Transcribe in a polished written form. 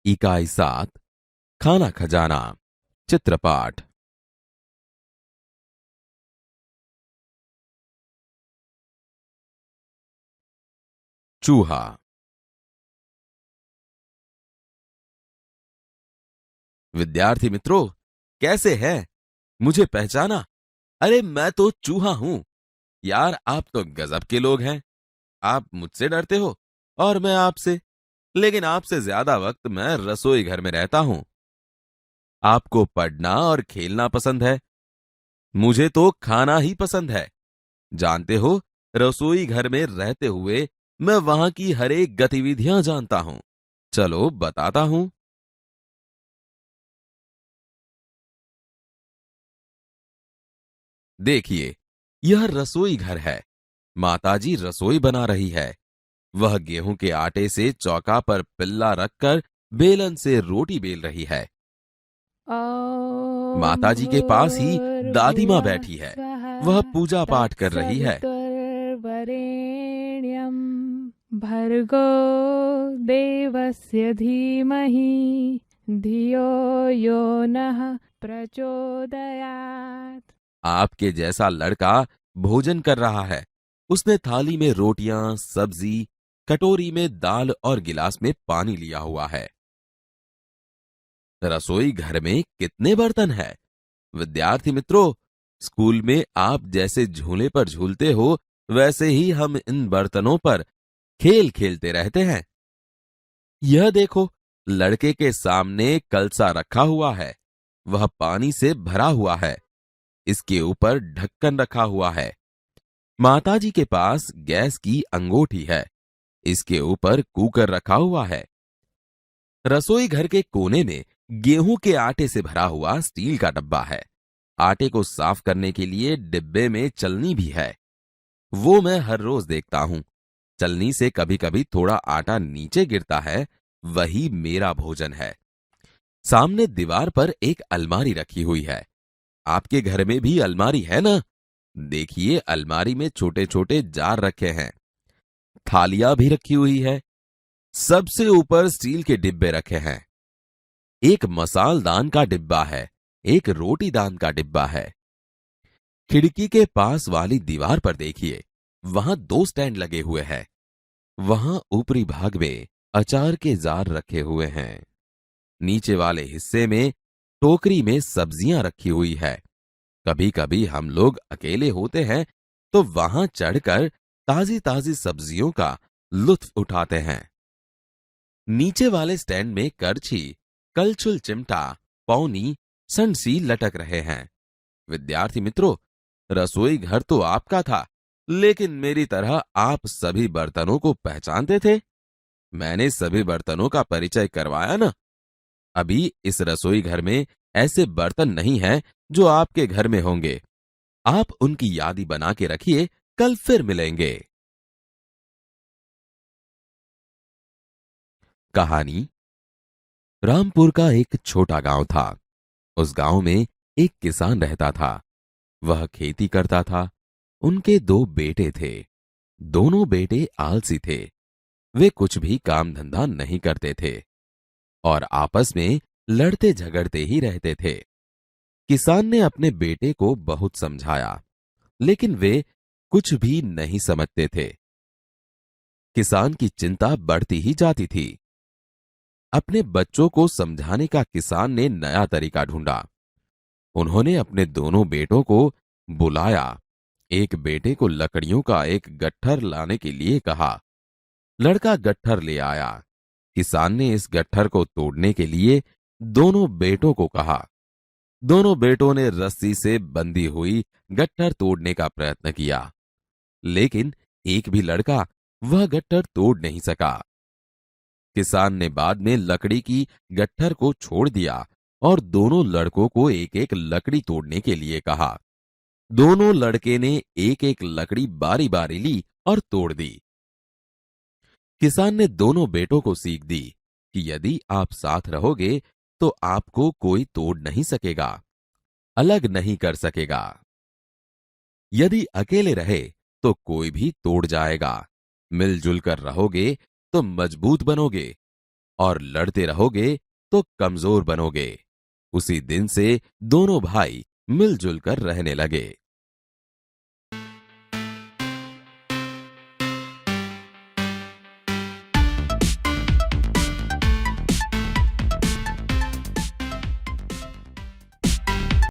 इकाई 7 खाना खजाना चित्रपाठ। चूहा। विद्यार्थी मित्रों, कैसे हैं? मुझे पहचाना? अरे मैं तो चूहा हूं। यार, आप तो गजब के लोग हैं। आप मुझसे डरते हो और मैं आपसे। लेकिन आपसे ज्यादा वक्त मैं रसोई घर में रहता हूं। आपको पढ़ना और खेलना पसंद है। मुझे तो खाना ही पसंद है। जानते हो, रसोई घर में रहते हुए मैं वहां की हर एक गतिविधियां जानता हूं। चलो बताता हूं। देखिए, यह रसोई घर है। माताजी रसोई बना रही है। वह गेहूं के आटे से चौका पर पिल्ला रखकर बेलन से रोटी बेल रही है। ॐ माताजी के पास ही दादी माँ भूर्भुवः बैठी है। स्वः वह पूजा पाठ कर रही है। तत्सवितुर्वरेण्यं भर्गो देवस्य धीमहि धियो यो नः प्रचोदयात्। आपके जैसा लड़का भोजन कर रहा है। उसने थाली में रोटियां, सब्जी, कटोरी में दाल और गिलास में पानी लिया हुआ है। रसोई घर में कितने बर्तन हैं? विद्यार्थी मित्रों, स्कूल में आप जैसे झूले पर झूलते हो, वैसे ही हम इन बर्तनों पर खेल खेलते रहते हैं। यह देखो, लड़के के सामने कलसा रखा हुआ है। वह पानी से भरा हुआ है। इसके ऊपर ढक्कन रखा हुआ है। माताजी के पास गैस की अंगूठी है। इसके ऊपर कुकर रखा हुआ है। रसोई घर के कोने में गेहूं के आटे से भरा हुआ स्टील का डब्बा है। आटे को साफ करने के लिए डिब्बे में चलनी भी है। वो मैं हर रोज देखता हूं। चलनी से कभी कभी थोड़ा आटा नीचे गिरता है। वही मेरा भोजन है। सामने दीवार पर एक अलमारी रखी हुई है। आपके घर में भी अलमारी है ना? देखिए, अलमारी में छोटे छोटे जार रखे हैं। थालियां भी रखी हुई है। सबसे ऊपर स्टील के डिब्बे रखे हैं। एक मसालदान का डिब्बा है। एक रोटी दान का डिब्बा है। खिड़की के पास वाली दीवार पर देखिए, वहां 2 स्टैंड लगे हुए हैं। वहां ऊपरी भाग में अचार के जार रखे हुए हैं। नीचे वाले हिस्से में टोकरी में सब्जियां रखी हुई है। कभी कभी हम लोग अकेले होते हैं तो वहां चढ़कर ताजी ताजी सब्जियों का लुत्फ उठाते हैं। नीचे वाले स्टैंड में करछी, कलछुल, चिमटा, पौनी, संडसी लटक रहे हैं। विद्यार्थी मित्रों, रसोई घर तो आपका था, लेकिन मेरी तरह आप सभी बर्तनों को पहचानते थे? मैंने सभी बर्तनों का परिचय करवाया ना? अभी इस रसोई घर में ऐसे बर्तन नहीं हैं जो आपके घर में होंगे। आप उनकी यादी बना के रखिए, कल फिर मिलेंगे। कहानी। रामपुर का एक छोटा गांव था। उस गांव में एक किसान रहता था। वह खेती करता था। उनके 2 बेटे थे। दोनों बेटे आलसी थे। वे कुछ भी काम धंधा नहीं करते थे और आपस में लड़ते झगड़ते ही रहते थे। किसान ने अपने बेटे को बहुत समझाया, लेकिन वे कुछ भी नहीं समझते थे। किसान की चिंता बढ़ती ही जाती थी। अपने बच्चों को समझाने का किसान ने नया तरीका ढूंढा। उन्होंने अपने दोनों बेटों को बुलाया। एक बेटे को लकड़ियों का एक गट्ठर लाने के लिए कहा। लड़का गट्ठर ले आया। किसान ने इस गट्ठर को तोड़ने के लिए दोनों बेटों को कहा। दोनों बेटों ने रस्सी से बंधी हुई गट्ठर तोड़ने का प्रयत्न किया, लेकिन एक भी लड़का वह गट्ठर तोड़ नहीं सका। किसान ने बाद में लकड़ी की गट्ठर को छोड़ दिया और दोनों लड़कों को एक एक लकड़ी तोड़ने के लिए कहा। दोनों लड़के ने एक एक लकड़ी बारी बारी ली और तोड़ दी। किसान ने दोनों बेटों को सीख दी कि यदि आप साथ रहोगे तो आपको कोई तोड़ नहीं सकेगा, अलग नहीं कर सकेगा। यदि अकेले रहे तो कोई भी तोड़ जाएगा। मिलजुल कर रहोगे तो मजबूत बनोगे और लड़ते रहोगे तो कमजोर बनोगे। उसी दिन से दोनों भाई मिलजुल कर रहने लगे।